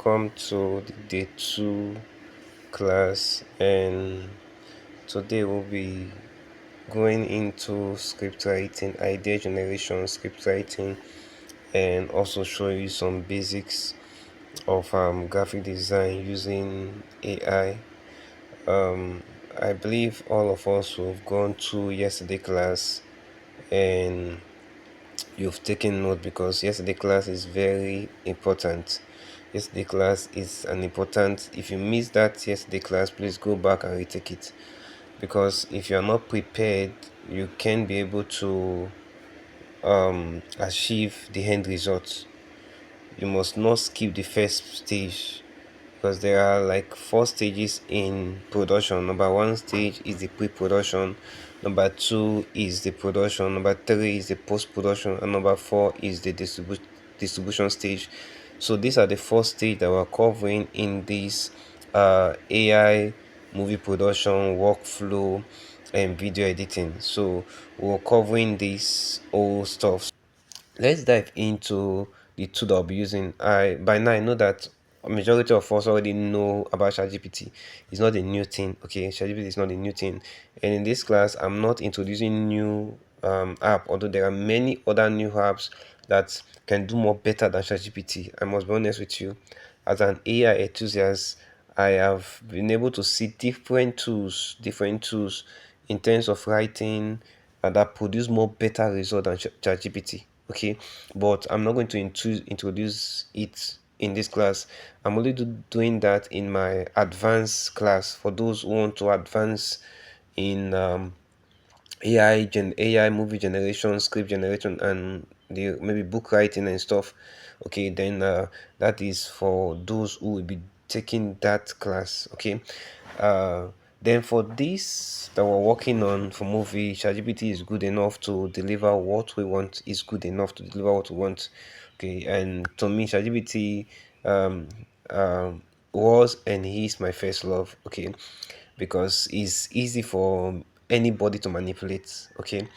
welcome to the day 2 class, and today we'll be going into script writing, idea generation, script writing, and also show you some basics of graphic design using AI. Um, I believe all of us who have gone to yesterday class and you've taken note because yesterday class is very important. Yesterday class is an important. If you miss that yesterday class, please go back and retake it, because if you are not prepared, you can be able to achieve the end result. You must not skip the first stage, because there are like 4 stages in production. Number one stage is the pre-production, number two is the production, number three is the post-production, and number four is the distribution stage. So these are the 4 stages that we're covering in this AI movie production workflow and video editing. So we're covering this all stuff. Let's dive into the tool that I'll be using. I by now I know that a majority of us already know about ChatGPT. It's not a new thing. Okay, ChatGPT is not a new thing. And in this class, I'm not introducing new app, although there are many other new apps that can do more better than ChatGPT. I must be honest with you. As an AI enthusiast, I have been able to see different tools in terms of writing, that produce more better result than ChatGPT. Okay, but I'm not going to introduce it in this class. I'm only doing that in my advanced class for those who want to advance in AI movie generation, script generation, and the maybe book writing and stuff. Okay, then that is for those who will be taking that class. Okay, uh, then for this that we're working on for movie, ChatGPT is good enough to deliver what we want. Is good enough to deliver what we want. Okay, and to me, ChatGPT um, um, was and is my first love. Okay, because it's easy for anybody to manipulate. Okay,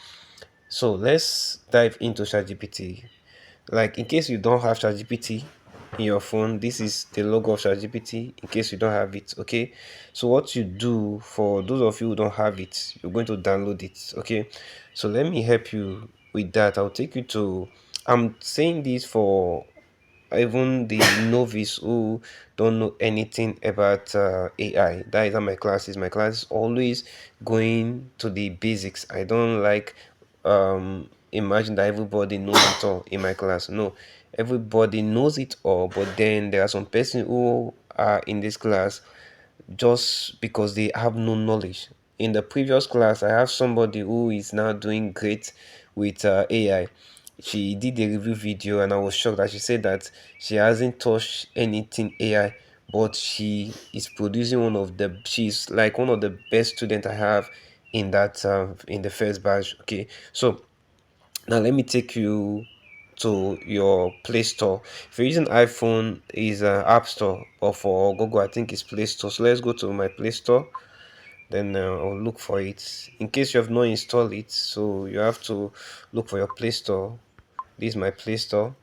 so let's dive into ChatGPT. Like, in case you don't have ChatGPT in your phone, this is the logo of ChatGPT. In case you don't have it, okay. So what you do, for those of you who don't have it, you're going to download it. Okay, so let me help you with that. I'll take you to. I'm saying this for even the novice who don't know anything about AI. That is how my class is. My class is always going to the basics. I don't like imagine that everybody knows it all in my class. No, everybody knows it all, but then there are some person who are in this class just because they have no knowledge. In the previous class, I have somebody who is now doing great with AI. She did a review video, and I was shocked that she said that she hasn't touched anything AI, but she is producing she's like one of the best students I have in that in the first batch. Okay, so now let me take you to your Play Store. If you're using iPhone, is App Store, but for Google, I think it's Play Store. So let's go to my Play Store. Then I'll look for it. In case you have not installed it, so you have to look for your Play Store. This is my Play Store.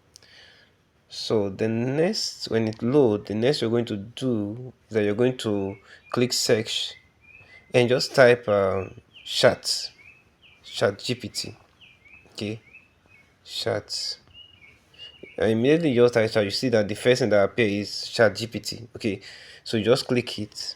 So the next, when it loads, the next you're going to do is that you're going to click search and just type chat GPT. Okay, chat. And immediately you just type chat, you see that the first thing that appears is chat GPT. Okay, so you just click it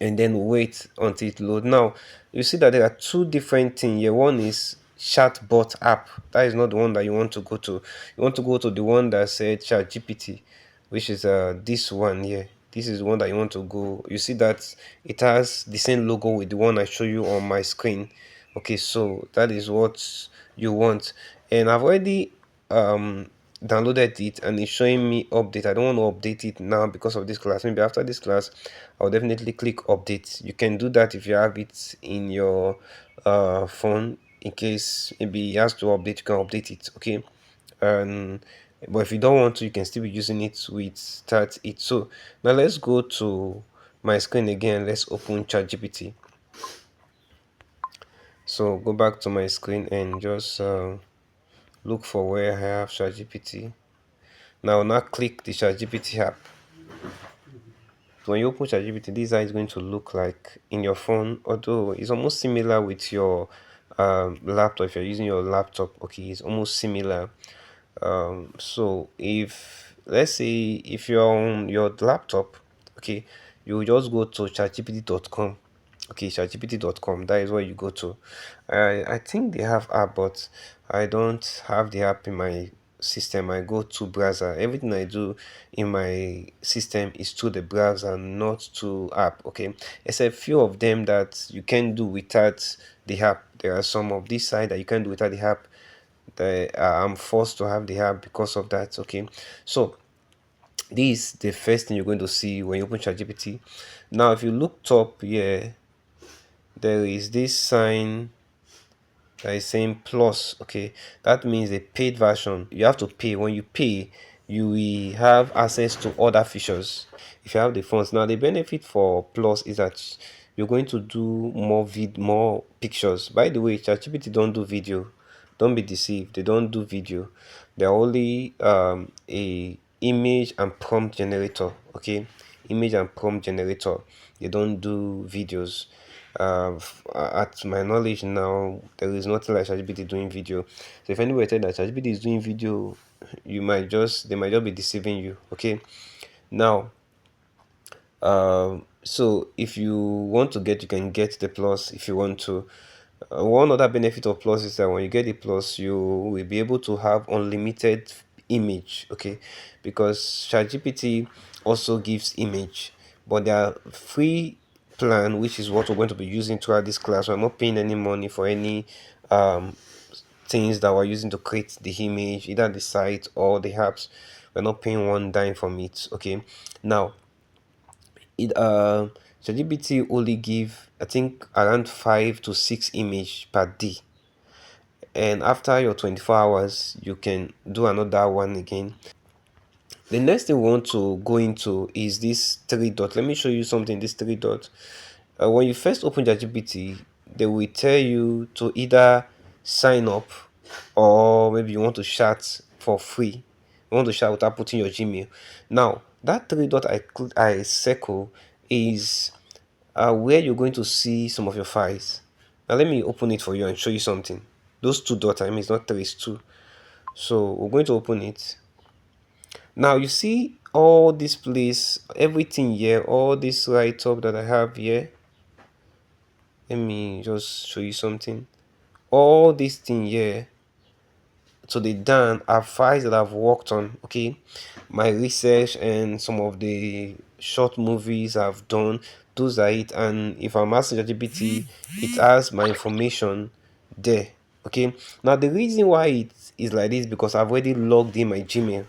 and then wait until it load. Now you see that there are two different things here. One is chatbot app. That is not the one that you want to go to. You want to go to the one that said chat GPT, which is this one here. This is the one that you want to go. You see that it has the same logo with the one I show you on my screen. Okay, so that is what you want. And I've already downloaded it and it's showing me update. I don't want to update it now because of this class. Maybe after this class I'll definitely click update. You can do that if you have it in your phone. In case maybe it has to update, you can update it. Okay, and but if you don't want to, you can still be using it with start it. So now let's go to my screen again. Let's open ChatGPT. So go back to my screen and just look for where I have ChatGPT. Now click the ChatGPT app. When you open ChatGPT, this is how it's going to look like in your phone. Although it's almost similar with your laptop. If you're using your laptop, okay, it's almost similar. So if, let's say, if you're on your laptop, okay, you just go to chatgpt.com. Okay, chatgpt.com, that is where you go to. I think they have app, but I don't have the app in my system. I go to browser. Everything I do in my system is through the browser, not to app. Okay, except few of them that you can do without the app. There are some of this side that you can do without the app. I'm forced to have the app because of that. Okay, so this is the first thing you're going to see when you open ChatGPT. Now, if you look top here, there is this sign that is saying plus. Okay, that means a paid version. You have to pay. When you pay, you will have access to other features if you have the funds. Now, the benefit for plus is that you're going to do more pictures. By the way, ChatGPT don't do video. Don't be deceived, they don't do video. They're only a image and prompt generator. Okay, image and prompt generator. They don't do videos. At my knowledge now, there is nothing like ChatGPT doing video. So if anybody tell that ChatGPT is doing video, they might just be deceiving you. Okay, now, so if you want to get, you can get the plus if you want to. One other benefit of plus is that when you get the plus, you will be able to have unlimited image. Okay, because ChatGPT also gives image, but their free plan, which is what we're going to be using throughout this class, we're not paying any money for any um things that we're using to create the image, either the site or the apps. We're not paying one dime from it. Okay, now it ChatGPT only give, I think, around 5 to 6 image per day, and after your 24 hours you can do another one again. The next thing we want to go into is this three dot. Let me show you something. This three dot, when you first open ChatGPT, they will tell you to either sign up, or maybe you want to chat for free. You want to chat without putting your Gmail. Now, that three dot I circle is where you're going to see some of your files. Now, let me open it for you and show you something. Those two dots, I mean, it's not three, it's two. So we're going to open it. Now you see all this place, everything here, all this write up that I have here. Let me just show you something. All this thing here to the done are files that I've worked on. Okay, my research and some of the short movies I've done, those are it. And if I'm asking ChatGPT, it has my information there. Okay, now the reason why it is like this because I've already logged in my Gmail.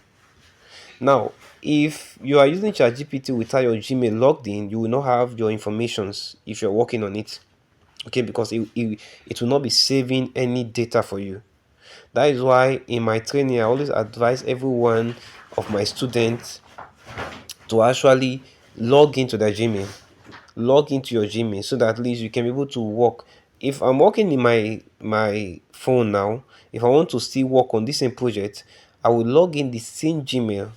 Now, if you are using ChatGPT without your Gmail logged in, you will not have your informations if you're working on it. Okay, because it will not be saving any data for you. That is why in my training, I always advise every one of my students to actually log into their Gmail, log into your Gmail, so that at least you can be able to work. If I'm working in my phone now, if I want to still work on this same project, I will log in the same Gmail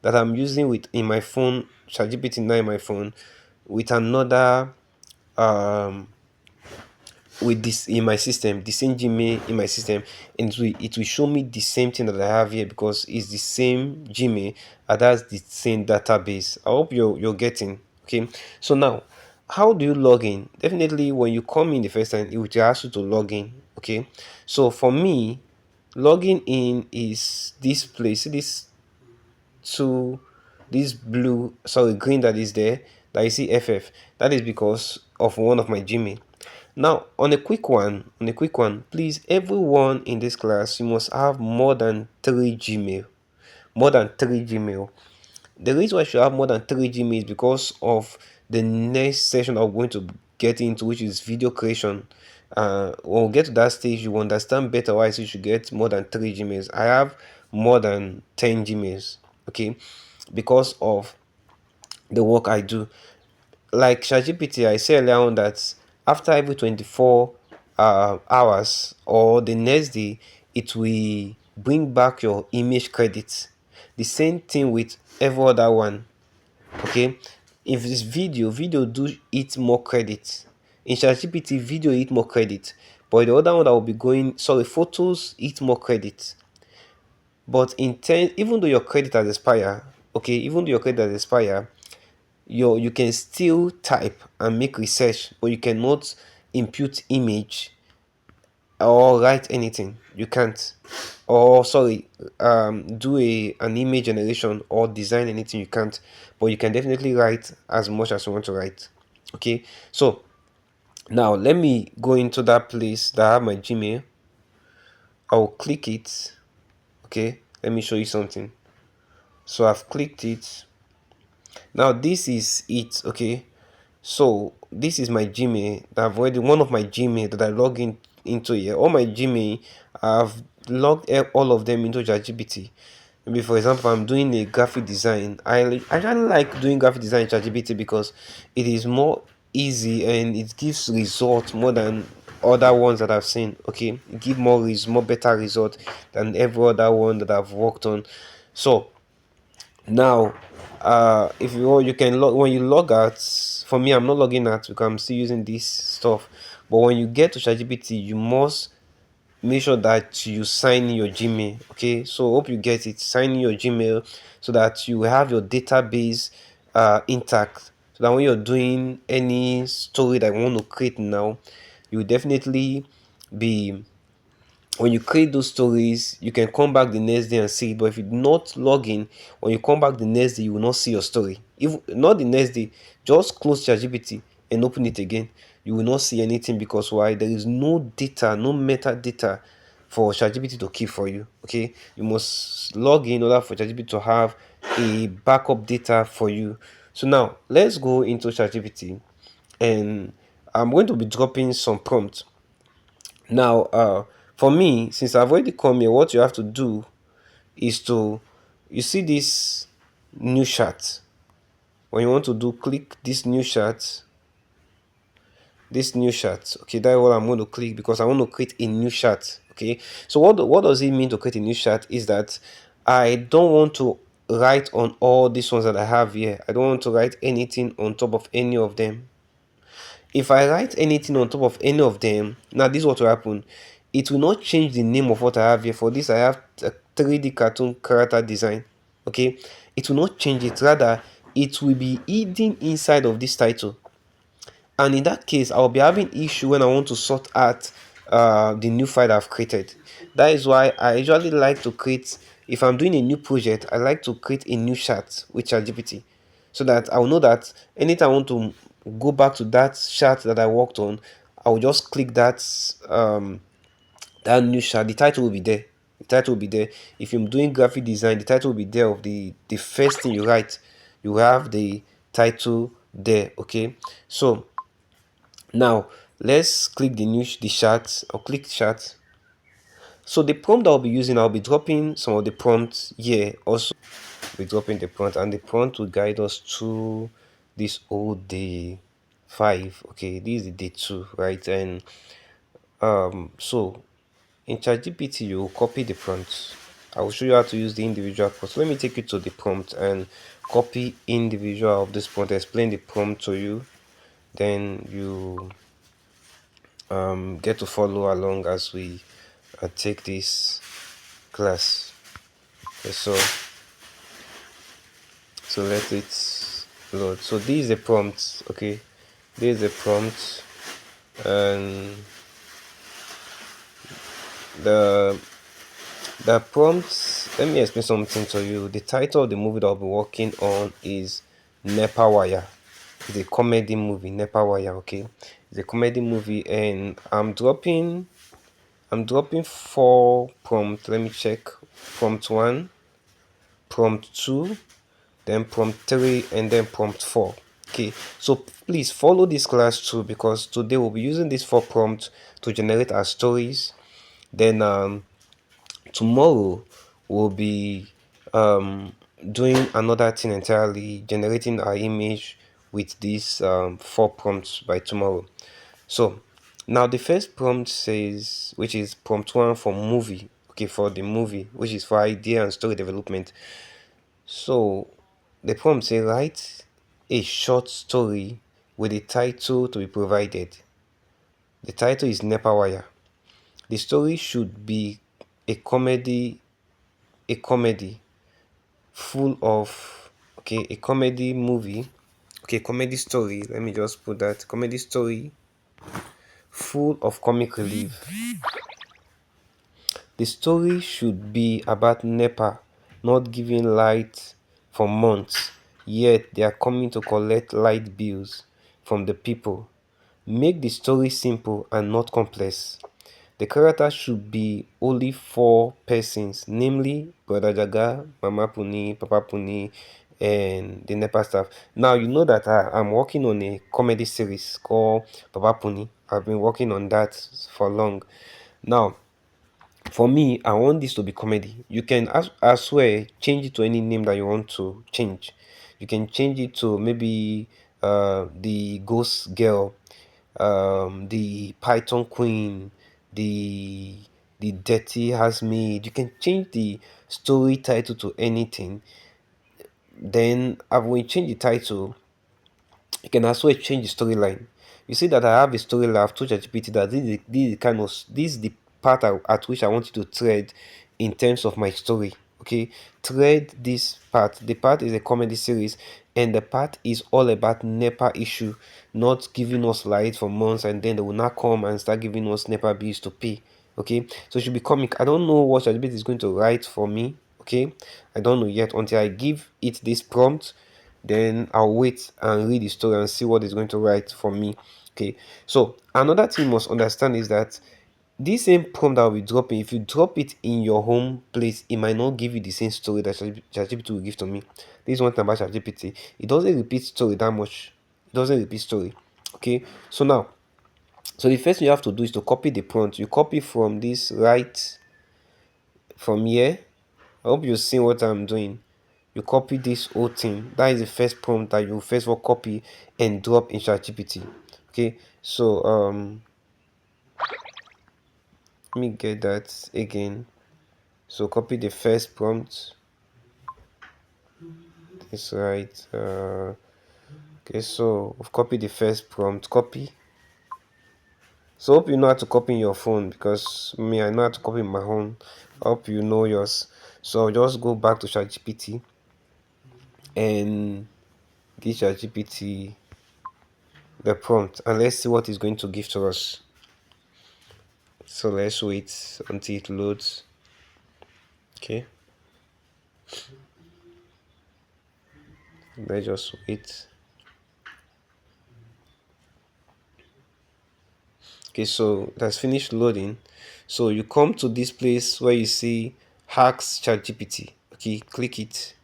that I'm using with in my phone, ChatGPT now in my phone, with another um with this in my system, the same Gmail in my system, and it will show me the same thing that I have here because it's the same Gmail and that's the same database. I hope you're getting. Okay, so now, how do you log in? Definitely when you come in the first time, it will ask you to log in. Okay, so for me, logging in is this place. See this to this blue, sorry, green that is there, that you see FF. That is because of one of my Gmail. Now, on a quick one, please, everyone in this class, you must have more than three Gmail. More than three Gmail. The reason why you should have more than three Gmail is because of the next session I'm going to get into, which is video creation. When we get to that stage, you understand better why you should get more than three Gmails. I have more than 10 Gmails, okay, because of the work I do. Like ChatGPT, I said earlier on that after every 24 hours or the next day, it will bring back your image credits. The same thing with every other one. Okay, if it's video, video do eat more credit. In ChatGPT, video eat more credit, but the other one that will be going, sorry, photos eat more credit. But in ten, even though your credit has expired, okay, even though your credit has expired, you can still type and make research, but you cannot impute image or write anything. You can't. Or sorry, do an image generation or design anything. You can't. But you can definitely write as much as you want to write. Okay. So now let me go into that place that I have my Gmail. I'll click it. Okay. Let me show you something. So I've clicked it. Now this is it. Okay. So this is my Gmail that I've already, one of my Gmail that I log in into here. All my Gmail, I've logged all of them into ChatGPT. Maybe for example, I'm doing a graphic design. I actually like doing graphic design in ChatGPT because it is more easy and it gives results more than other ones that I've seen. Okay, it give more better result than every other one that I've worked on. So now, if you want, you can log when you log out. For me, I'm not logging out because I'm still using this stuff. But when you get to ChatGPT, you must make sure that you sign in your Gmail. Okay, so hope you get it. Sign in your Gmail so that you have your database intact. So that when you're doing any story that you want to create now, you will definitely be, when you create those stories, you can come back the next day and see it. But if you not log in, when you come back the next day, you will not see your story. If not the next day, just close ChatGPT and open it again. You will not see anything because why? There is no data, no metadata for ChatGPT to keep for you. Okay, you must log in order for ChatGPT to have a backup data for you. So now let's go into ChatGPT, and I'm going to be dropping some prompts. Now, for me, since I've already come here, what you have to do is to, you see this new chat. When you want to do, click this new chat. This new chat. Okay, that's what I'm going to click because I want to create a new chat. Okay, so what does it mean to create a new chat? Is that I don't want to write on all these ones that I have here. I don't want to write anything on top of any of them. If I write anything on top of any of them, now this is what will happen. It will not change the name of what I have here. For this, I have a 3D cartoon character design. Okay, it will not change it. Rather, it will be hidden inside of this title. And in that case, I'll be having issue when I want to sort out the new file I've created. That is why I usually like to create, if I'm doing a new project, I like to create a new chat with ChatGPT so that I'll know that anytime I want to go back to that chat that I worked on, I'll just click that new chat. The title will be there. The title will be there. If you're doing graphic design, the title will be there of the first thing you write. You have the title there. Okay, so now let's click the chat. I'll click chat. So the prompt I'll be using, I'll be dropping some of the prompts here. Also, be dropping the prompt, and the prompt will guide us through this whole day 5. Okay, this is the day 2, right? And so in ChatGPT, you will copy the prompt. I will show you how to use the individual prompt. So let me take you to the prompt and copy individual of this prompt. Explain the prompt to you. Then you get to follow along as we take this class. Okay, so let it load. So this is the prompt. Okay, this is the prompt, and the prompt. Let me explain something to you. The title of the movie that I'll be working on is Nepa Wire. It's a comedy movie, Nepa Wire. Okay, it's a comedy movie, and I'm dropping 4 prompts. Let me check. Prompt 1, prompt 2, then prompt 3, and then prompt 4. Okay, so please follow this class too, because today we'll be using these 4 prompts to generate our stories. Then tomorrow we'll be doing another thing entirely, generating our image with these 4 prompts by tomorrow. So now the first prompt says, which is prompt 1 for movie. Okay, for the movie, which is for idea and story development. So the prompt say write a short story with a title to be provided. The title is Nepa Wire. The story should be a comedy, a comedy full of, okay, a comedy movie, okay, comedy story. Let me just put that comedy story full of comic relief. The story should be about NEPA not giving light for months, yet they are coming to collect light bills from the people. Make the story simple and not complex. The character should be only four persons, namely Brother Jaga, Mama Puni, Papa Puni, and the NEPA staff. Now, you know that I'm working on a comedy series called Papa Puni. I've been working on that for long. Now, for me, I want this to be comedy. You can, as swear, change it to any name that you want to change. You can change it to maybe the Ghost Girl, the Python Queen, the Dirty Housemaid. You can change the story title to anything. Then, when you change the title, you can as well change the storyline. You see that I have a storyline. I've told ChatGPT that this is the part at which I want you to thread in terms of my story. Okay, thread this part. The part is a comedy series, and the part is all about NEPA issue, not giving us light for months, and then they will not come and start giving us NEPA bills to pay. Okay, so it should be comic. I don't know what ChatGPT is going to write for me. Okay, I don't know yet until I give it this prompt, then I'll wait and read the story and see what it's going to write for me. Okay, so another thing you must understand is that this same prompt that will be dropping, if you drop it in your home place, it might not give you the same story that ChatGPT will give to me. This is one thing about ChatGPT. It doesn't repeat story that much. It doesn't repeat story. Okay, so now, so the first thing you have to do is to copy the prompt. You copy from this right from here. I hope you see what I'm doing. You copy this whole thing. That is the first prompt that you first of all copy and drop in ChatGPT. Okay, so let me get that again. So copy the first prompt. This right. Okay, so we've copied the first prompt. Copy. So hope you know how to copy in your phone, because me, I know how to copy my own. I hope you know yours. So I'll just go back to ChatGPT and give ChatGPT the prompt, and let's see what it's going to give to us. So let's wait until it loads. Okay, let's just wait. Okay, so that's finished loading. So you come to this place where you see Hacks ChatGPT. Okay, click it.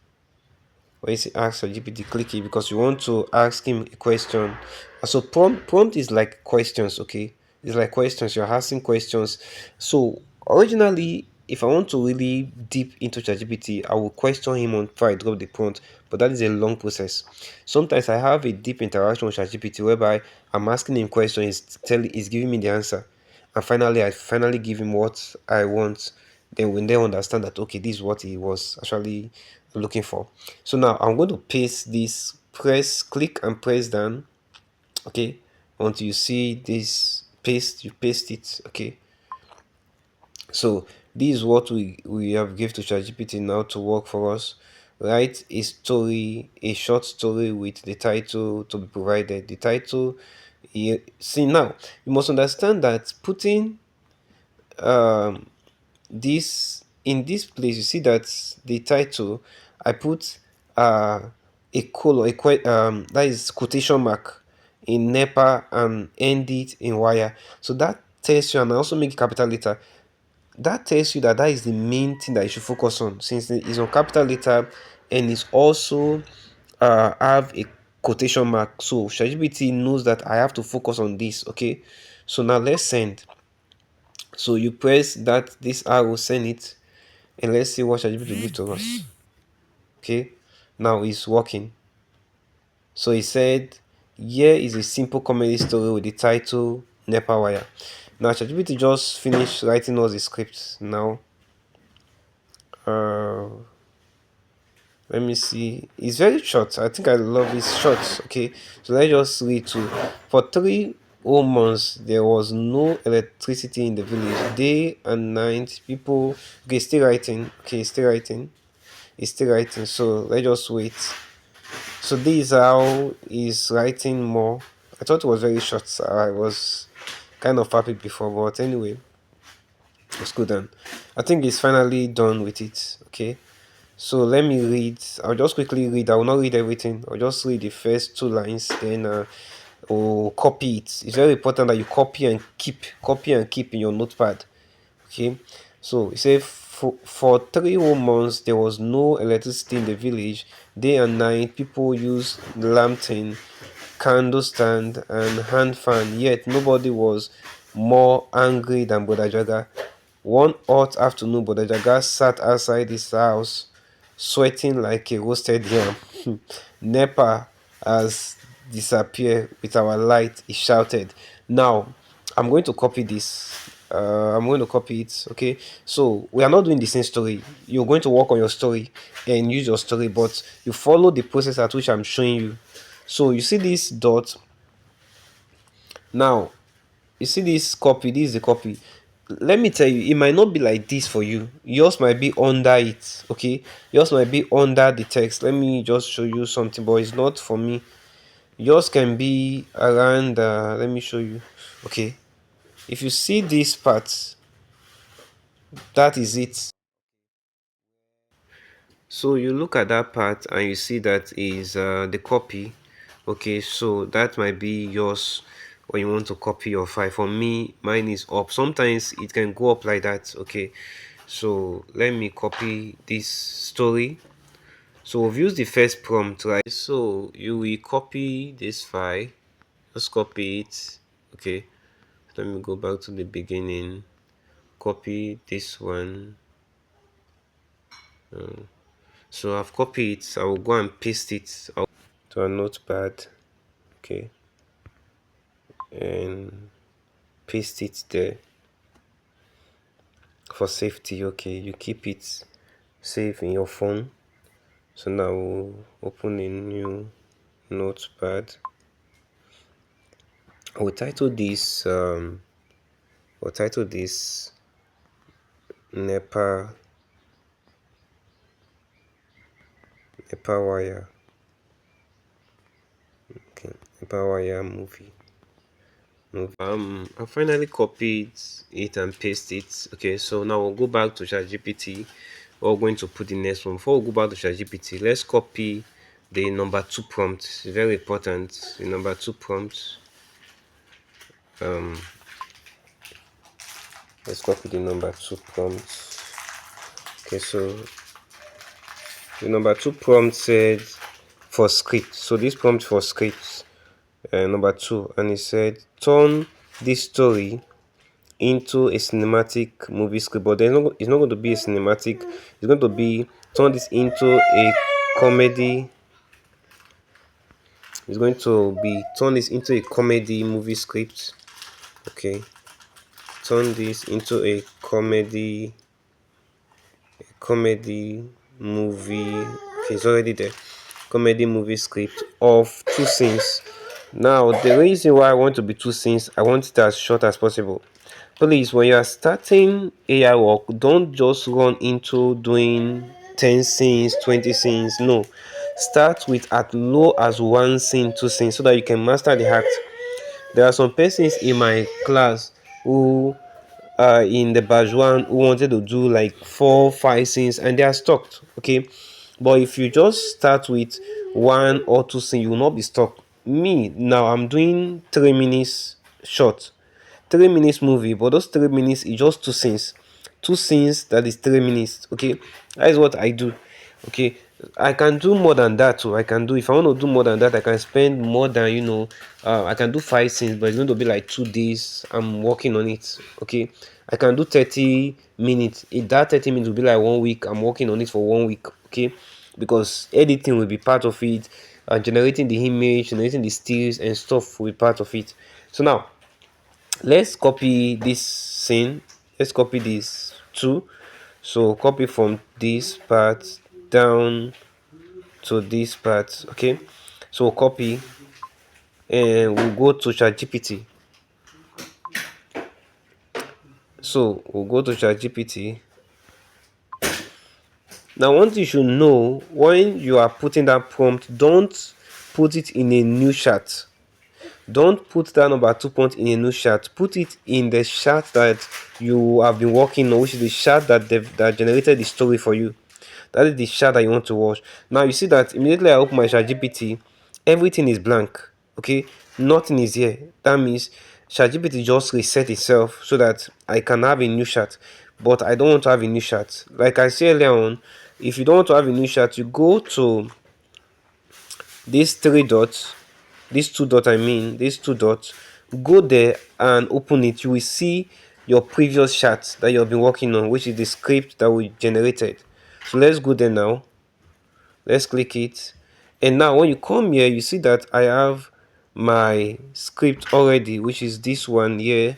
Where you see Ask ChatGPT, click it because you want to ask him a question. So prompt is like questions. Okay, it's like questions. You're asking questions. So originally, if I want to really deep into ChatGPT, I will question him on before I drop the prompt. But that is a long process. Sometimes I have a deep interaction with ChatGPT whereby I'm asking him questions, he's giving me the answer, and finally I finally give him what I want. Then when they understand that okay, this is what he was actually looking for. So now I'm going to paste this, press, click and press down. Okay, until you see this paste, you paste it. Okay, so this is what we have give to ChatGPT now to work for us. Write a story, a short story with the title to be provided. The title, see now, you must understand that putting um this in this place, you see that the title, I put a colon, that is quotation mark in NEPA and end it in wire. So that tells you, and I also make capital letter. That tells you that that is the main thing that you should focus on, since it's on capital letter and it's also have a quotation mark. So ChatGPT knows that I have to focus on this. Okay, so now let's send. So you press that this arrow, send it, and let's see what ChatGPT will give to us. Okay, now it's working. So he said, here is a simple comedy story with the title Nepa Wire. Now ChatGPT just finished writing us the script. Now uh Let me see. It's very short. I think I love it short. Okay, so let's just read to. For 3 whole months, there was no electricity in the village. Day and night, people. Okay, still writing. Okay, still writing. It's still writing. So let's just wait. So this is how he's writing more. I thought it was very short. So I was kind of happy before, but anyway, it's good. And I think he's finally done with it. Okay. So let me read. I'll just quickly read. I will not read everything. I'll just read the first 2 lines. Then or copy it. It's very important that you copy and keep in your notepad. Okay. So it says for 3 whole months there was no electricity in the village. Day and night people used lantern, candle stand, and hand fan. Yet nobody was more angry than Brother Jaga. One hot afternoon, Brother Jaga sat outside his house, sweating like a roasted yam. NEPA has disappeared with our light, he shouted. Now, I'm going to copy this. I'm going to copy it. Okay, so we are not doing the same story. You're going to work on your story and use your story, but you follow the process at which I'm showing you. So you see this dot. Now you see this copy. This is the copy. Let me tell you, it might not be like this for you. Yours might be under it. Okay, yours might be under the text. Let me just show you something, but it's not for me. Yours can be around. Let me show you. Okay, if you see this part, that is it. So you look at that part and you see that is the copy. Okay, so that might be yours when you want to copy your file. For me, mine is up. Sometimes it can go up like that. Okay, so let me copy this story. So we've used the first prompt, right? So you will copy this file. Just copy it. Okay, let me go back to the beginning. Copy this one. So I've copied it. I will go and paste it to a notepad. Okay, and paste it there for safety. Okay, you keep it safe in your phone. So now we'll open a new notepad. I will title this NEPA wire. Okay, NEPA wire movie. I finally copied it and paste it. Okay, so now we'll go back to ChatGPT. We're going to put the next one. Before we go back to ChatGPT, let's copy the number 2 prompt. It's very important. The number 2 prompt. Let's copy the number 2 prompt. Okay, so the number 2 prompt said for script. So this prompt for scripts, number 2, and it said turn this story into a cinematic movie script, but it's not going to be a cinematic. It's going to be turn this into a comedy. It's going to be turn this into a comedy movie script. Okay, turn this into a comedy movie. Okay, it's already there. Comedy movie script of 2 scenes. Now the reason why I want to be 2 scenes, I want it as short as possible. Please, when you are starting AI work, don't just run into doing 10 scenes, 20 scenes. No, start with at low as 1 scene, 2 scenes, so that you can master the act. There are some persons in my class who in the batch one who wanted to do like 4 5 scenes and they are stuck. Okay, but if you just start with 1 or 2 scenes, you will not be stuck. Me now, I'm doing 3 minutes short, 3 minutes movie, but those 3 minutes is just 2 scenes. 2 scenes, that is 3 minutes. Okay, that is what I do. Okay, I can do more than that too. I can do, if I want to do more than that, I can spend more than, I can do 5 scenes, but it's going to be like 2 days I'm working on it. Okay, I can do 30 minutes. If that 30 minutes will be like 1 week, I'm working on it for 1 week. Okay, because editing will be part of it, generating the image, generating the stills and stuff will be part of it. So now let's copy this scene. Let's copy this too. So copy from this part down to this part. Okay, so we'll copy and we'll go to ChatGPT. So we'll go to ChatGPT. Now, one thing you should know, when you are putting that prompt, don't put it in a new chat. Don't put that number 2 point in a new chat. Put it in the chat that you have been working on, which is the chat that generated the story for you. That is the chat that you want to watch. Now you see that immediately I open my ChatGPT, everything is blank. Okay, nothing is here. That means ChatGPT just reset itself so that I can have a new chat. But I don't want to have a new chat. Like I said earlier on, if you don't want to have a new chat, you go to these three dots, these two dots, go there and open it. You will see your previous chat that you have been working on, which is the script that we generated. So let's go there now. Let's click it. And now when you come here, you see that I have my script already, which is this one here.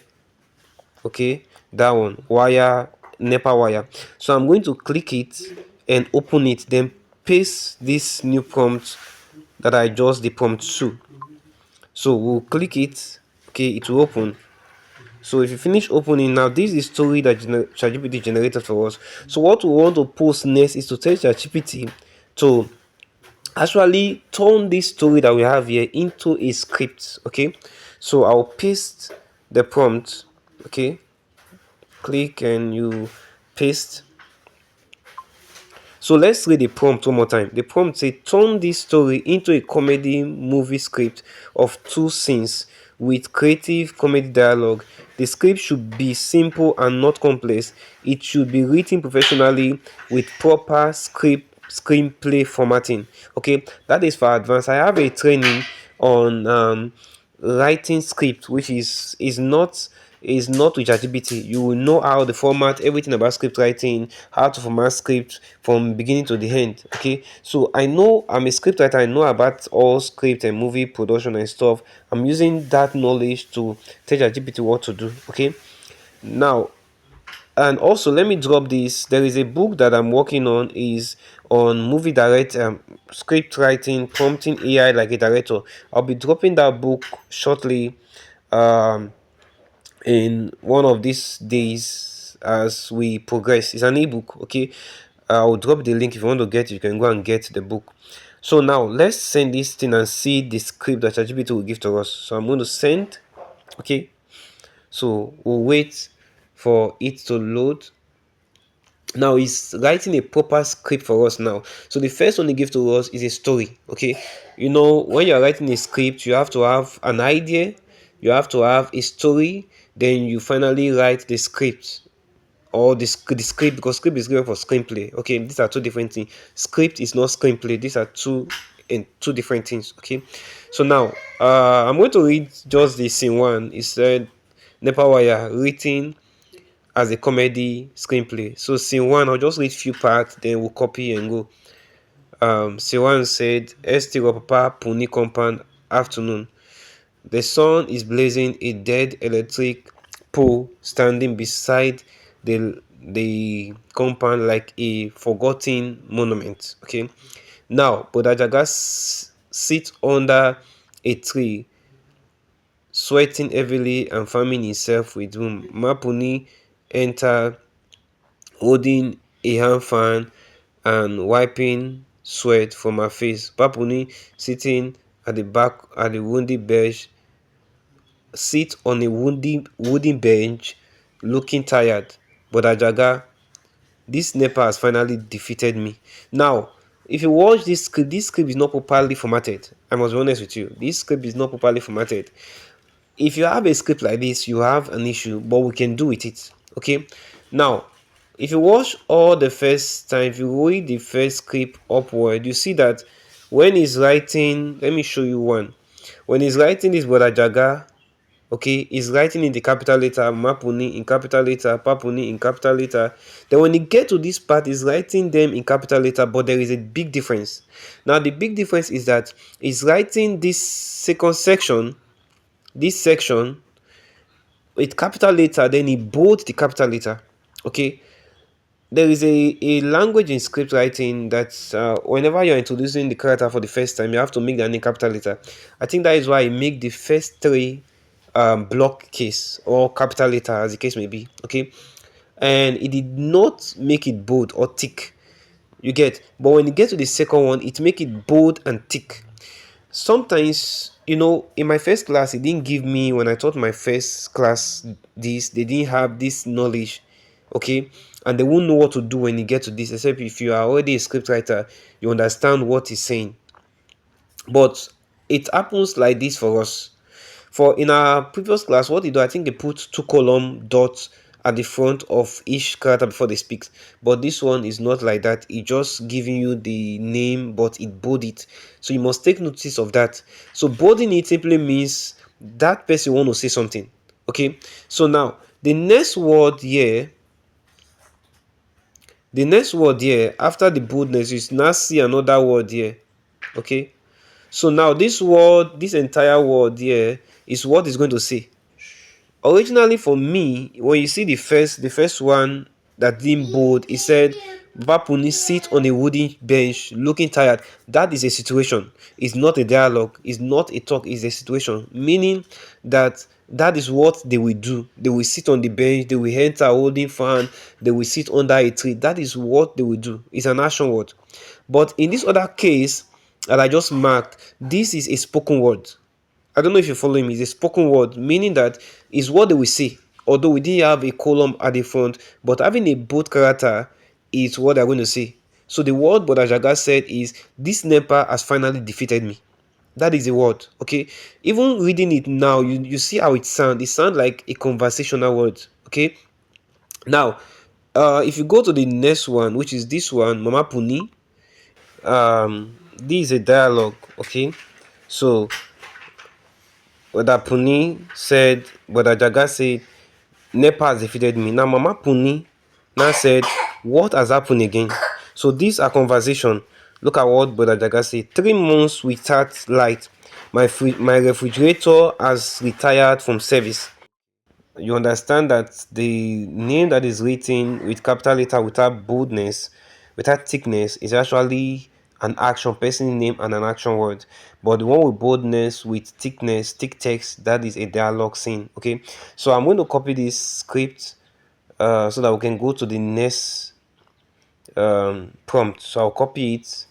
Okay, that one, wire, NEPA wire. So I'm going to click it and open it, then paste this new prompt that I just the prompt to. So we'll click it. Okay, it will open. So if you finish opening, now this is the story that ChatGPT generated for us. So what we want to post next is to tell ChatGPT to actually turn this story that we have here into a script. Okay, so I'll paste the prompt. Okay, click and you paste. So let's read the prompt one more time. The prompt says, turn this story into a comedy movie script of two scenes with creative comedy dialogue. The script should be simple and not complex. It should be written professionally with proper screenplay formatting. Okay, that is for advanced. I have a training on writing script, which is not with ChatGPT. You will know how to format everything about script writing, how to format script from beginning to the end. Okay, so I know I'm a script writer. I know about all script and movie production and stuff. I'm using that knowledge to tell ChatGPT what to do. Okay, now and also let me drop this. There is a book that I'm working on, is on movie direct script writing, prompting AI like a director. I'll be dropping that book shortly. Um, in one of these days as we progress. It's an ebook. Okay, I'll drop the link. If you want to get it, you can go and get the book. So now let's send this thing and see the script that ChatGPT will give to us. So I'm going to send. Okay, so we'll wait for it to load. Now he's writing a proper script for us now. So the first one he gives to us is a story. Okay, when you're writing a script, you have to have an idea, you have to have a story, then you finally write the script, or the script, because script is given for screenplay. Okay, these are two different things. Script is not screenplay. These are two different things. Okay, so now I'm going to read just the scene one. It said NEPA wire written as a comedy screenplay. So scene one, I'll just read few parts, then we'll copy and go. Scene one said, St. Papa Puni compound, afternoon. The sun is blazing, a dead electric pole standing beside the compound like a forgotten monument. Okay. Now, Bodajaga sits under a tree, sweating heavily and farming himself with whom Mapuni enter holding a hand fan and wiping sweat from her face. Papuni, sitting at the back at the wooden bench, sit on a wooden bench, looking tired. But Ajaga, this NEPA has finally defeated me. Now, if you watch this script is not properly formatted. I must be honest with you. This script is not properly formatted. If you have a script like this, you have an issue, but we can do with it. Okay, now if you watch all the first time, if you read the first script upward, you see that when he's writing, let me show you one. When he's writing this brother Jaga, okay, he's writing in the capital letter, Mapuni in capital letter, Papuni in capital letter. Then when he get to this part, he's writing them in capital letter, but there is a big difference. Now the big difference is that he's writing this second section, this section with capital letter, then he bold the capital letter. Okay, there is a language in script writing that whenever you're introducing the character for the first time, you have to make the name capital letter. I think that is why I make the first three block case or capital letter, as the case may be. Okay, and it did not make it bold or thick. You get, but when you get to the second one, it make it bold and thick. Sometimes, in my first class, it didn't give me, when I taught my first class this, they didn't have this knowledge. Okay, and they won't know what to do when you get to this, except if you are already a script writer, you understand what he's saying. But it happens like this for us. For in our previous class, what they do, I think they put two column dots at the front of each character before they speak. But this one is not like that. It just giving you the name, but it bold it. So you must take notice of that. So bolding it simply means that person want to say something. Okay. So now the next word here, after the boldness, you now see another word here. Okay. So now this entire word here is what is going to say. Originally for me, when you see the first one that didn't bold, it said Bapuni sit on a wooden bench looking tired. That is a situation. It's not a dialogue, it's not a talk, it's a situation. Meaning that is what they will do. They will sit on the bench, they will enter holding fan, they will sit under a tree. That is what they will do. It's an action word. But in this other case that I just marked, this is a spoken word. I don't know if you're following me. It's a spoken word, meaning that is what they will say. Although we didn't have a column at the front, but having a bold character is what they're going to say. So the word Bodajaga said is, "This NEPA has finally defeated me." That is the word. Okay. Even reading it now, you see how it sounds. It sounds like a conversational word. Okay. Now, if you go to the next one, which is this one, Mama Puni, this is a dialogue. Okay. So Brother Puni said, Brother Jaga said, NEPA has defeated me. Now, Mama Puni now said, what has happened again? So, these are conversation. Look at what Brother Jaga said. 3 months without light. My refrigerator has retired from service. You understand that the name that is written with capital letter without boldness, without thickness, is actually an action, person name and an action word. But the one with boldness, with thickness, thick text, that is a dialogue scene. Okay, so I'm going to copy this script so that we can go to the next prompt. So I'll copy it.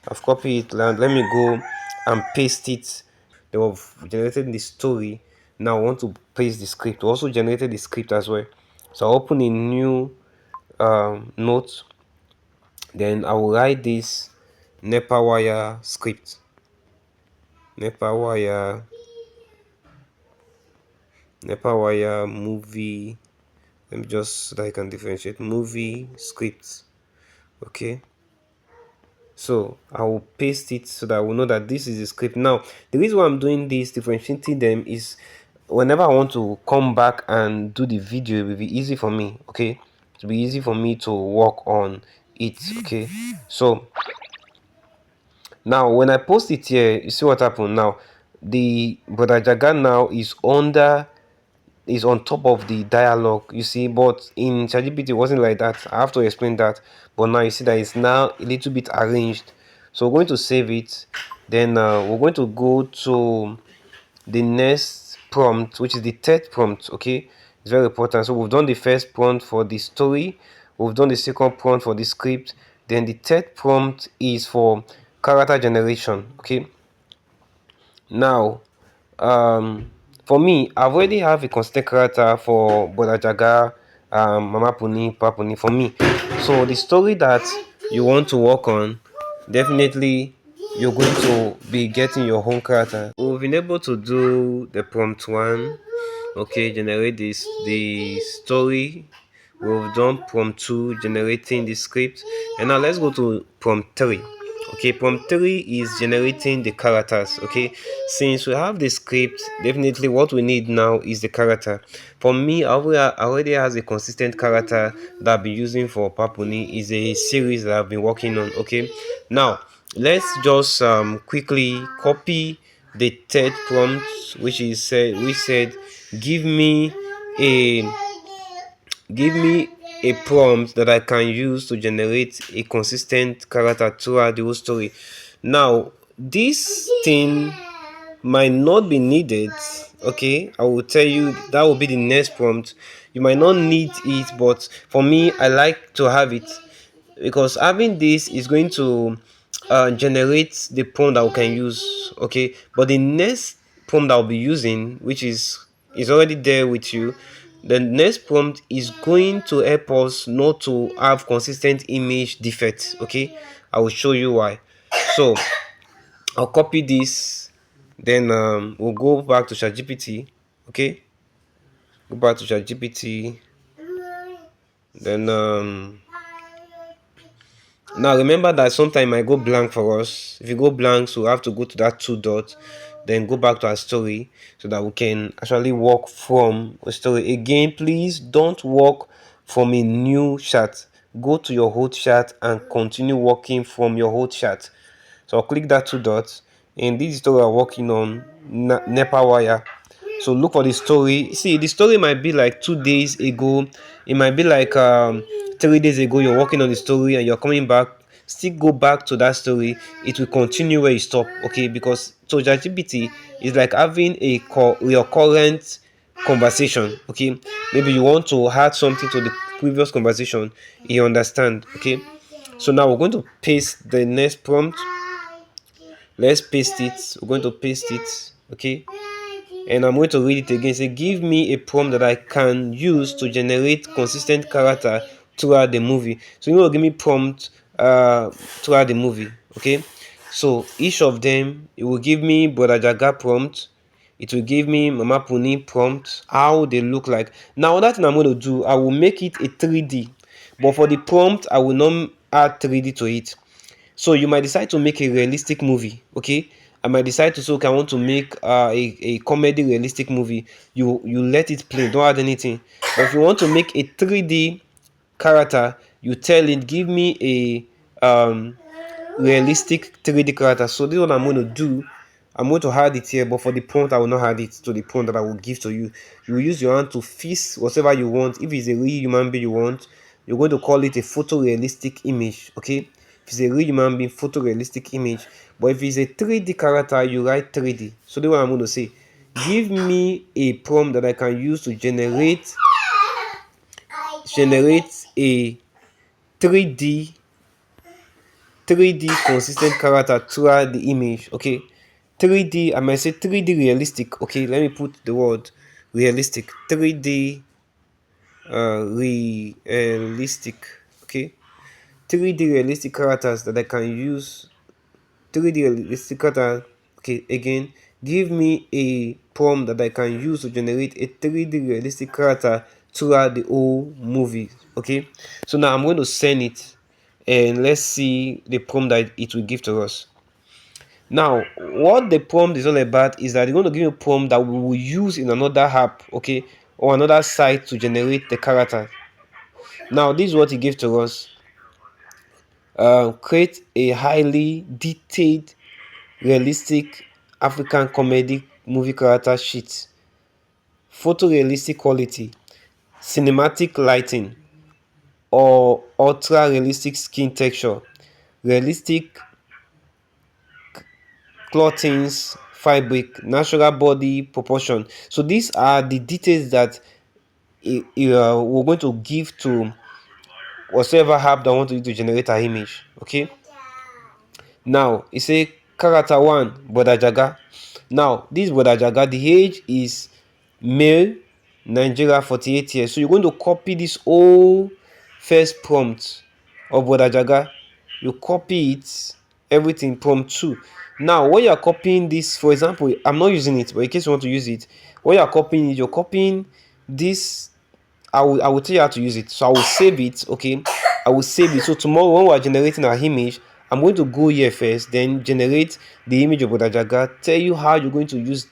I've copied it. Let me go and paste it. They have generated the story. Now I want to paste the script. We also generated the script as well. So I'll open a new note. Then I will write this NEPA wire script. NEPA wire movie. Let me just so that I can differentiate movie script. Okay. So I will paste it so that I will know that this is the script. Now, the reason why I'm doing this, differentiating them, is whenever I want to come back and do the video, it will be easy for me. Okay, it will be easy for me to work on it. Okay, so now when I post it here, you see what happened. Now the Brother Jaga now is on top of the dialogue, you see, but in ChatGPT it wasn't like that. I have to explain that, but now you see that it's now a little bit arranged. So we're going to save it. Then we're going to go to the next prompt, which is the third prompt. Okay, it's very important. So we've done the first prompt for the story, we've done the second prompt for the script, then the third prompt is for character generation. Okay, now for me, I've already have a constant character for Brother Jaga, Mama Puni, Papuni for me. So the story that you want to work on, definitely you're going to be getting your own character. We've been able to do the prompt 1. Okay, generate the story. We've done prompt 2, generating the script, and now let's go to prompt 3. Okay, prompt 3 is generating the characters. Okay, since we have the script, definitely what we need now is the character. For me, I already has a consistent character that I've been using for Papuni. Is a series that I've been working on. Okay, now let's just quickly copy the third prompt, which is we said give me a a prompt that I can use to generate a consistent character throughout the whole story. Now, this thing might not be needed. Okay, I will tell you that will be the next prompt. You might not need it, but for me, I like to have it because having this is going to generate the prompt that we can use. Okay, but the next prompt that I'll be using, which is already there with you, the next prompt is going to help us not to have consistent image defects. Okay, I will show you why. So I'll copy this, then we'll go back to ChatGPT. Okay, go back to ChatGPT, then now remember that sometimes I go blank for us. If you go blank, so we have to go to that two dots, then go back to our story so that we can actually work from a story. Again, please don't work from a new chat. Go to your old chat and continue working from your old chat. So I'll click that two dots. In this story we're working on NEPA wire. So look for the story. See, the story might be like 2 days ago. It might be like 3 days ago. You're working on the story and you're coming back. Still go back to that story. It will continue where you stop. Okay, because so ChatGPT is like having your current conversation. Okay, maybe you want to add something to the previous conversation. You understand? Okay. So now we're going to paste the next prompt. Let's paste it. We're going to paste it. Okay, and I'm going to read it again. Say, give me a prompt that I can use to generate consistent character throughout the movie. So you will give me prompt throughout the movie. Okay, so each of them, it will give me Brother Jaga prompt. It will give me Mama Puni prompt, how they look like. Now that thing I'm going to do, I will make it a 3D, but for the prompt I will not add 3D to it. So you might decide to make a realistic movie. Okay, I might decide to say, okay, I want to make a comedy realistic movie. You let it play, don't add anything. But if you want to make a 3D character, you tell it, give me a realistic 3D character. So this is what I'm going to do. I'm going to add it here, but for the prompt, I will not add it to the prompt that I will give to you. You will use your hand to fix whatever you want. If it's a real human being you want, you're going to call it a photorealistic image. Okay, if it's a real human being, photorealistic image. But if it's a 3D character, you write 3D. So this is what I'm going to say. Give me a prompt that I can use to generate a 3D 3D consistent character throughout the image. Okay, 3D, I might say 3D realistic. Okay, let me put the word realistic. 3D realistic. Okay, 3D realistic characters that I can use. 3D realistic character. Okay, again, give me a prompt that I can use to generate a 3D realistic character throughout the whole movie. Okay, so now I'm going to send it and let's see the prompt that it will give to us. Now, what the prompt is all about is that they're going to give you a prompt that we will use in another app, okay, or another site to generate the character. Now, this is what it gives to us. Create a highly detailed, realistic African comedy movie character sheet. Photorealistic quality, cinematic lighting, or ultra realistic skin texture, realistic clothings, fabric, natural body proportion. So these are the details that we're going to give to whatever app that want to use to generate our image. Okay, now it say character one, Brother Jaga. Now this Brother Jaga, the age is male, Nigeria, 48 years. So you're going to copy this whole first prompt of Brother Jaga. You copy it, everything, prompt 2. Now when you are copying this, for example, I'm not using it, but in case you want to use it, when you are copying it, you're copying this. I will tell you how to use it. So I will save it. Okay, I will save it. So tomorrow when we are generating our image, I'm going to go here first, then generate the image of Bodajaga, tell you how you're going to use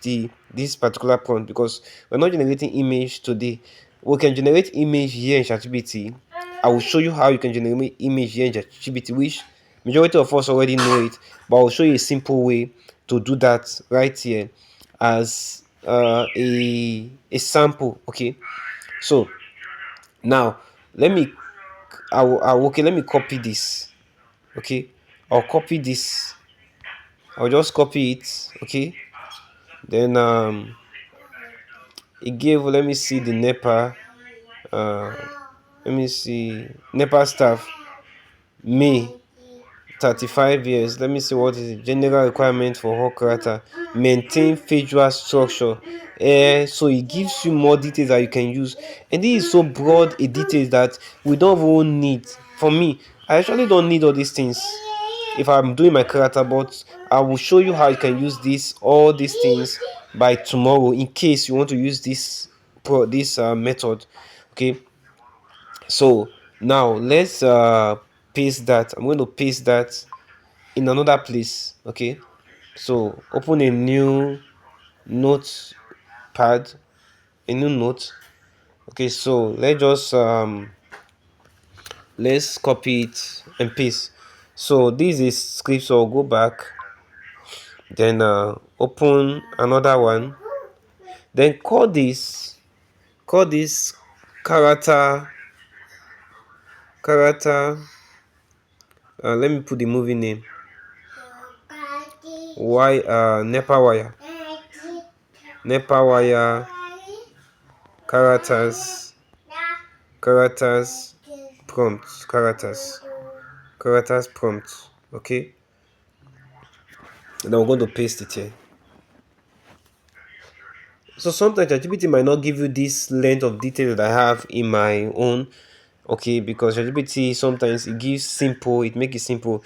this particular prompt, because we're not generating image today. We can generate image here in ChatGPT. I will show you how you can generate image here in ChatGPT, which majority of us already know it, but I'll show you a simple way to do that right here as a sample. Okay, so now let me okay, let me copy this. Okay, I'll copy this. I'll just copy it. Okay, then it gave, let me see the NEPA, uh let me see NEPA staff, May, 35 years. Let me see what is the general requirement for whole character. Maintain visual structure. So it gives you more details that you can use, and this is so broad a details that we don't even need. For me, I actually don't need all these things if I'm doing my character, but I will show you how you can use all these things by tomorrow in case you want to use this method. Okay, so now let's paste that. I'm going to paste that in another place. Okay, so open a new notepad, a new note. Okay, so let's copy it and paste. So this is script, so I'll go back, then open another one, then call this character. Let me put the movie name. Why NEPA wire, NEPA wire characters, characters prompt, characters prompt. Okay, and I'm going to paste it here. So sometimes ChatGPT might not give you this length of detail that I have in my own. Okay, because ChatGPT sometimes it gives simple, it makes it simple.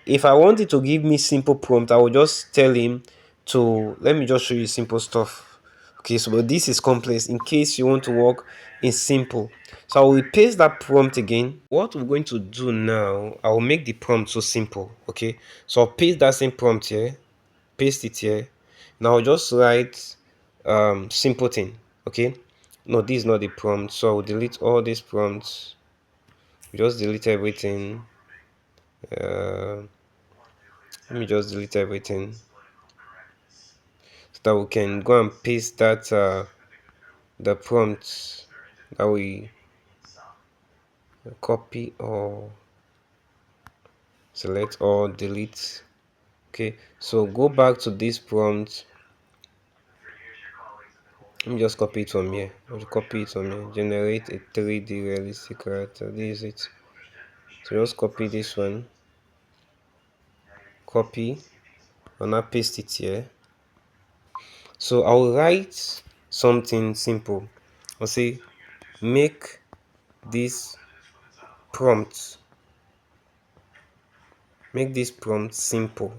If I wanted to give me simple prompt, I would just tell him to, let me just show you simple stuff. Okay, so but this is complex in case you want to work in simple. So I will paste that prompt again. What we're going to do now, I will make the prompt so simple. Okay, so I'll paste that same prompt here, paste it here. Now I'll just write simple thing. Okay, no, this is not the prompt, so I'll delete all these prompts, just delete everything. Let me just delete everything so that we can go and paste that the prompts that we copy or select or delete. Okay, so go back to this prompt. Let me just copy it from here. I'll copy it from here. Generate a 3D realistic character. This is it. So just copy this one, copy, and now paste it here. So I'll write something simple. I'll say make this prompt simple,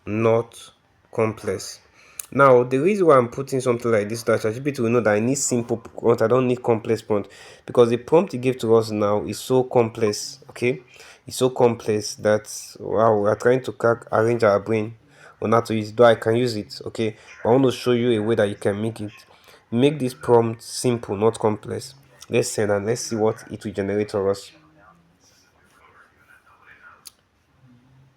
not complex. Now the reason why I'm putting something like this, that ChatGPT will know that I need simple prompt, I don't need complex prompt, because the prompt it gave to us now is so complex. Okay, it's so complex that wow, we're trying to arrange our brain on how to use it. Though I can use it, okay, but I want to show you a way that you can make this prompt simple, not complex. Let's send and let's see what it will generate for us.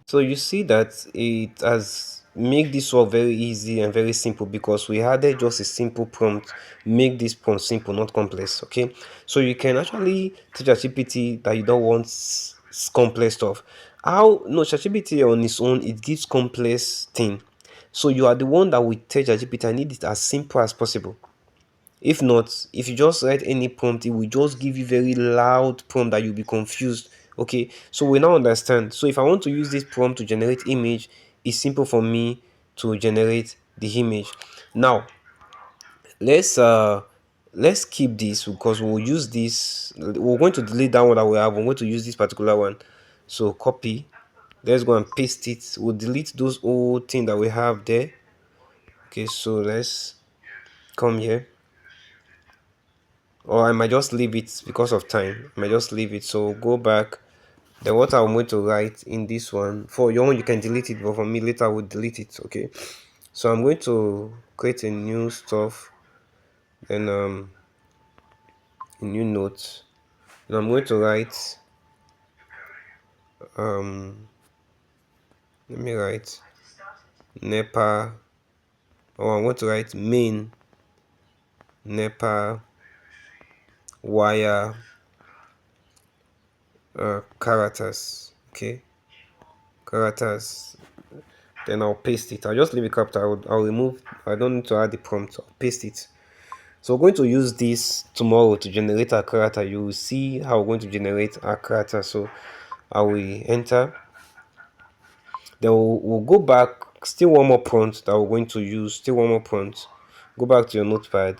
So you see that it has make this work very easy and very simple, because we added just a simple prompt. Make this prompt simple, not complex. Okay, so you can actually teach ChatGPT that you don't want complex stuff. How no, ChatGPT on its own it gives complex thing. So you are the one that will tell ChatGPT I need it as simple as possible. If not, if you just write any prompt, it will just give you very loud prompt that you'll be confused. Okay, so we now understand. So if I want to use this prompt to generate image, it's simple for me to generate the image. Now let's keep this, because we'll use this. We're going to delete that one that we have. We're going to use this particular one. So copy, let's go and paste it. We'll delete those old thing that we have there. Okay, so let's come here, or I might just leave it because of time. I might just leave it. So go back. Then what I'm going to write in this one, for your own you can delete it, but for me later I will delete it. Okay, so I'm going to create a new stuff, then a new note, and I'm going to write let me write NEPA, or I'm going to write main NEPA wire characters. Okay, characters. Then I'll paste it. I'll just leave a character. I'll remove. I don't need to add the prompt. I'll paste it. So we're going to use this tomorrow to generate our character. You will see how we're going to generate our character. So I will enter. Then we'll go back. Still one more prompt that we're going to use. Still one more prompt. Go back to your notepad.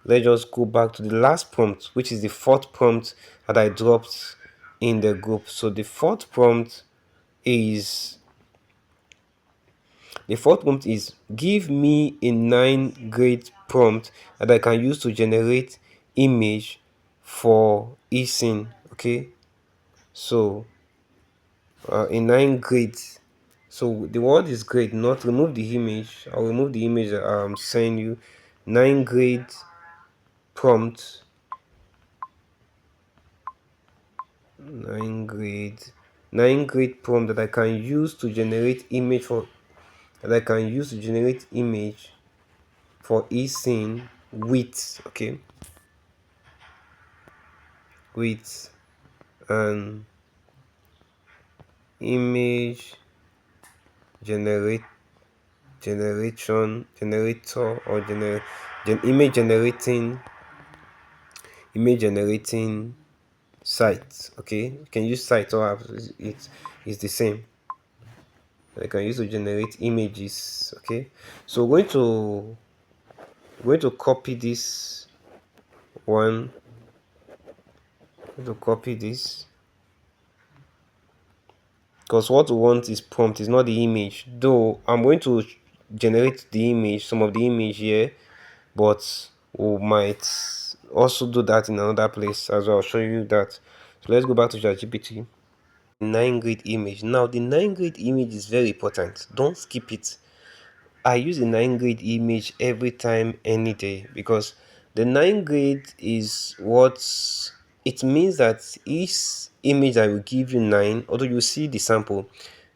Let's just go back to the last prompt, which is the fourth prompt that I dropped in the group. So is the fourth prompt is give me a 9 grade prompt that I can use to generate image for each scene. Okay, so a 9 grade. So the word is grade, not remove the image. I'll remove the image that I'm sending you. 9 grade prompt, 9 grade, 9 grade prompt that I can use to generate image for each scene with, okay, with an image generate generation generator or image generating site. Okay, you can use site or apps. It's the same. I can use to generate images. Okay, so we're going to copy this one. I'm going to copy this because what we want is prompt, is not the image. Though I'm going to generate the image, some of the image here, but we might also do that in another place as well. I'll show you that. So let's go back to ChatGPT. 9 grid image. Now the 9 grid image is very important. Don't skip it. I use a 9 grade image every time, any day, because the 9 grade is what it means that each image I will give you 9, although you see the sample,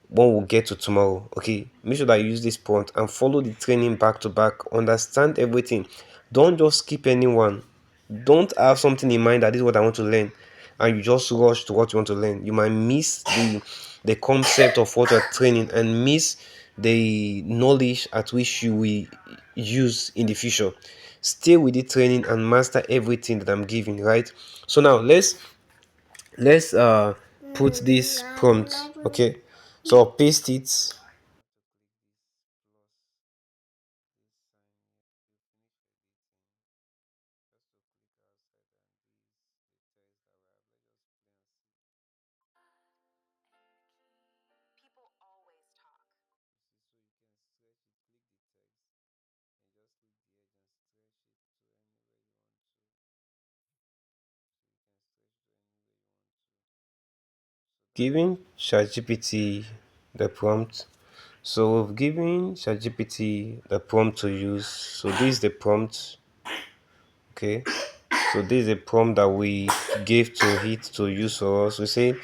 one will get to tomorrow. Okay, make sure that you use this prompt and follow the training back to back, understand everything. Don't just skip anyone. Don't have something in mind that this is what I want to learn and you just rush to what you want to learn. You might miss the concept of what you're training and miss the knowledge at which you will use in the future. Stay with the training and master everything that I'm giving, right? So now let's put this prompt. Okay, so I'll paste it. Giving ChatGPT the prompt. So we've given ChatGPT the prompt to use. So this is the prompt. Okay. So this is a prompt that we gave to it to use for us. We say,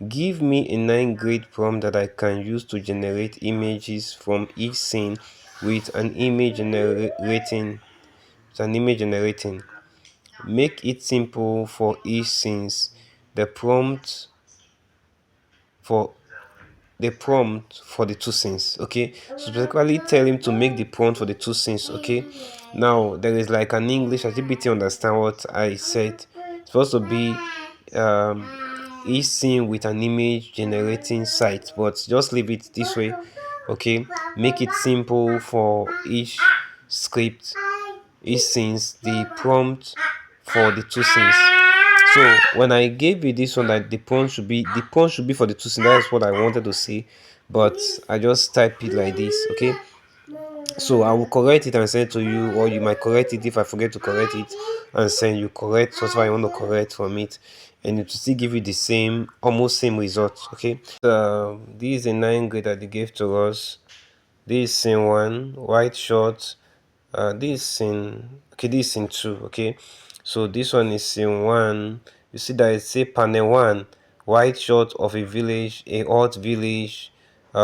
give me a 9 grade prompt that I can use to generate images from each scene with an image generating. Make it simple for each scenes. The prompt for the two scenes. Okay, so basically tell him to make the prompt for the two scenes. Okay, now there is like an English activity. Understand what I said? It's supposed to be um each scene with an image generating site, but just leave it this way. Okay, make it simple for each script, each scenes, the prompt for the two scenes. So when I gave you this one, that the prompt should be for the two scenes. That's what I wanted to say, but I just type it like this. Okay, so I will correct it and send it to you, or you might correct it if I forget to correct it and send you correct whatever I want to correct from it, and it will still give you the same, almost same results. Okay, this is a 9 grade that they gave to us. This is scene 1, white short. This is scene, okay, this is scene 2. Okay, so this one is scene 1. You see that it say panel 1, white shot of a village, a hot village,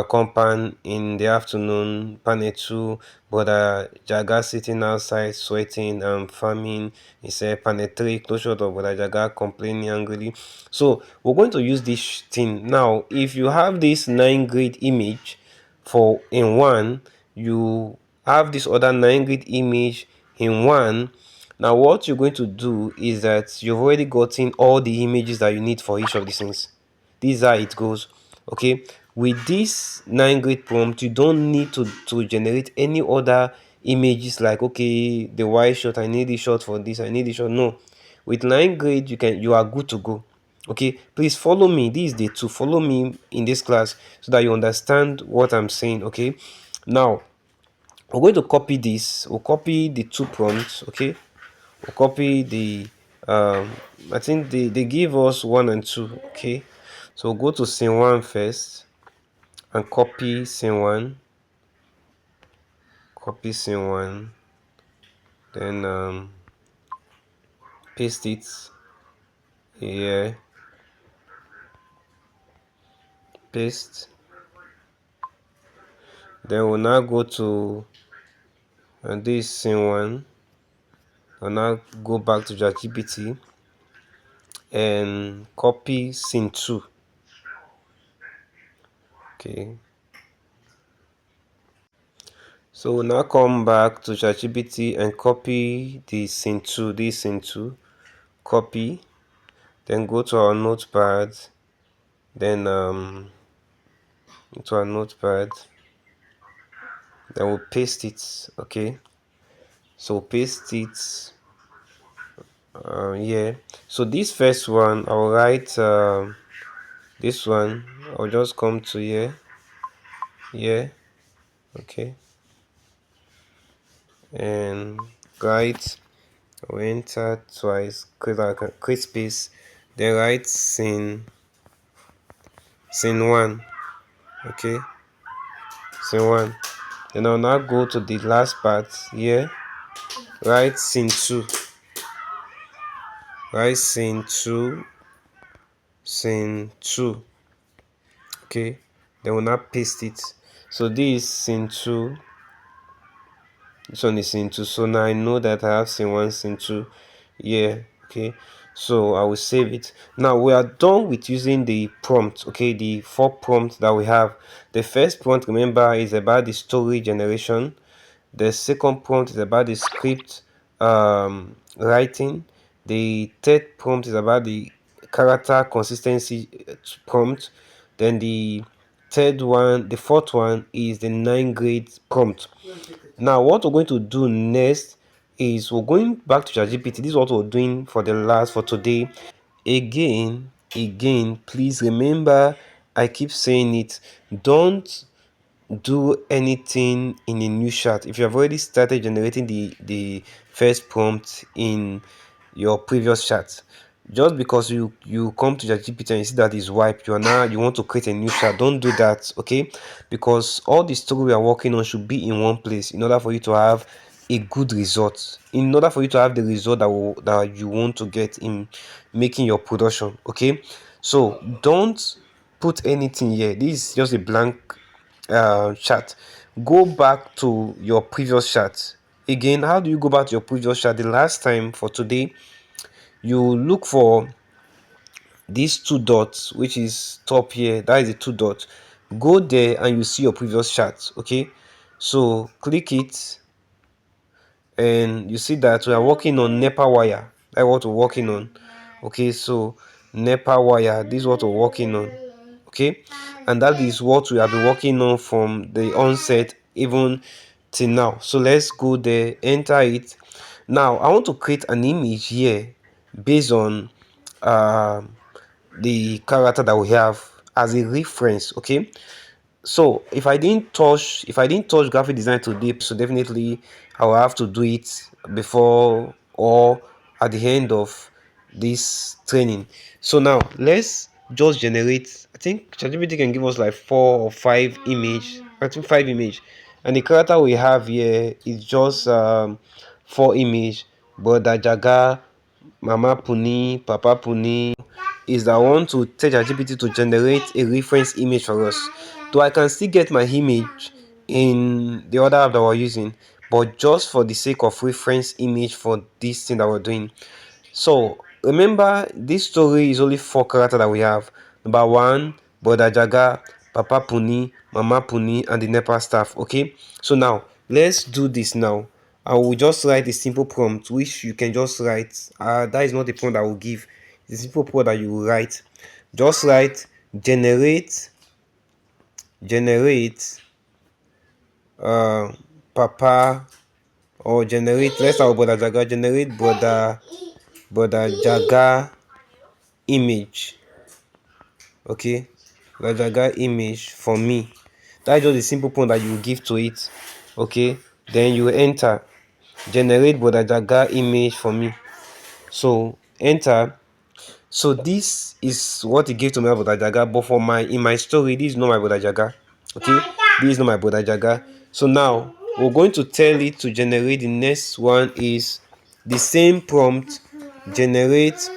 compound in the afternoon. Panel 2, Brother Jaga sitting outside sweating and farming. He said panel 3, close shot of Brother Jaga complaining angrily. So we're going to use this thing. Now, if you have this 9 grid image for in one, you have this other 9 grid image in one. Now what you're going to do is that you've already gotten all the images that you need for each of these things. This is how it goes. Okay, with this 9 grid prompt, you don't need to generate any other images like, okay, the wide shot, I need the shot for this, I need the shot. No, with 9 grid you are good to go. Okay, please follow me. This is day 2. Follow me in this class so that you understand what I'm saying. Okay, now we're going to copy this. We'll copy the 2 prompts. Okay, we'll copy the I think they give us 1 and 2. Okay, so we'll go to scene 1 first and copy scene 1. Copy scene 1, then paste it here. Paste. Then we'll now go to this scene 1. I'll now go back to ChatGPT and copy scene 2. Okay, so we'll now come back to ChatGPT and copy the scene 2. This scene 2, copy, then go to our notepad, then to our notepad, then we'll paste it. Okay, so paste it here. So this first one, I'll write this one. I'll just come to here. Okay, and write. I'll enter twice, create space, then write scene 1. Okay, scene 1. Then I'll now go to the last part here, write scene 2. Write scene 2. Okay, then we'll now paste it. So this is scene 2. This one is scene 2. So now I know that I have scene 1, scene 2. Yeah. Okay, so I will save it. Now we are done with using the prompt. Okay, the 4 prompts that we have. The first prompt, remember, is about the story generation. The second prompt is about the script writing. The third prompt is about the character consistency prompt. Then the fourth one is the 9 grid prompt. Now what we're going to do next is we're going back to ChatGPT. This is what we're doing for today. Again, please remember, I keep saying it, don't do anything in a new chat if you have already started generating the first prompt in your previous chat. Just because you come to your GPT and you see that is wiped, you want to create a new chat. Don't do that. Okay, because all the story we are working on should be in one place in order for you to have a good result, in order for you to have the result that you want to get in making your production. Okay, so don't put anything here. This is just a blank chat. Go back to your previous chat. Again, how do you go back to your previous chat? The last time for today, you look for these 2 dots, which is top here. That is the 2 dots. Go there and you see your previous chat. Okay, so click it and you see that we are working on NEPA wire. That's what we're working on. Okay, so NEPA wire, this is what we're working on. Okay, and that is what we have been working on from the onset even till now. So let's go there, enter it. Now I want to create an image here based on the character that we have as a reference. Okay, so if I didn't touch graphic design today, so definitely I will have to do it before or at the end of this training. So now let's just generate. I think ChatGPT can give us like 4 or 5 image. I think 5 image, and the character we have here is just 4 image. Brother Jaga, Mama Puni, Papa Puni is that I want to tell ChatGPT to generate a reference image for us. though I can still get my image in the other app that we're using, but just for the sake of reference image for this thing that we're doing. So remember, this story is only 4 characters that we have. Number one, Brother Jaga, Papa Puni, Mama Puni, and the NEPA staff. Okay, so now let's do this now. I will just write a simple prompt which you can just write. That is not the prompt I will give. It's a simple prompt that you will write. Just write generate Papa, or generate, let's start with Brother Jaga, generate Brother Jaga image. Okay, Brother Jaga image for me. That's just a simple prompt that you will give to it. Okay, then you enter generate Brother Jaga image for me. So enter. So this is what it gave to my Brother Jaga, but for in my story, this is not my Brother Jaga. Okay, this is not my Brother Jaga. So now we're going to tell it to generate. The next one is the same prompt. Generate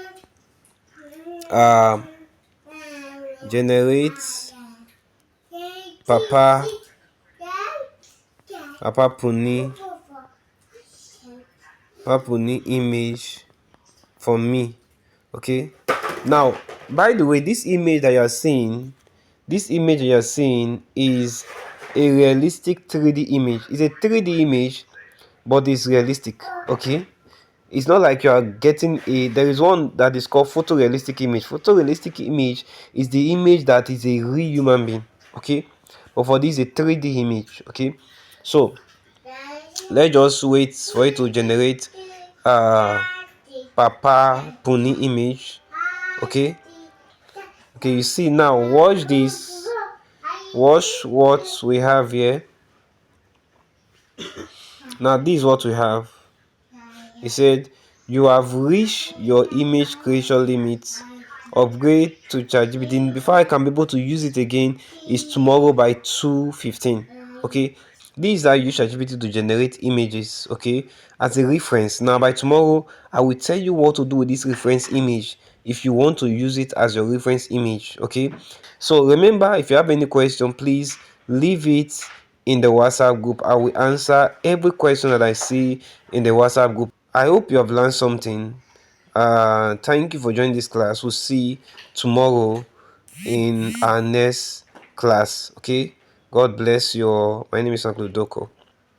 Papa Puni image for me. Okay, now by the way, this image that you're seeing is a realistic 3D image. It's a 3D image, but it's realistic. Okay, it's not like you are getting there is one that is called photorealistic image. Photorealistic image is the image that is a real human being. Okay, but for this, a 3D image. Okay, so let's just wait for it to generate Papa Puni image. Okay, you see now. Watch this. Watch what we have here. Now this is what we have. He said, you have reached your image creation limit. Upgrade to ChatGPT. Before I can be able to use it again is tomorrow by 2:15. Okay, this is how you use ChatGPT to generate images. Okay, as a reference. Now by tomorrow, I will tell you what to do with this reference image if you want to use it as your reference image. Okay, so remember, if you have any question, please leave it in the WhatsApp group. I will answer every question that I see in the WhatsApp group. I hope you have learned something. Thank you for joining this class. We'll see tomorrow in our next class. Okay, God bless you all. My name is Uncle Doko.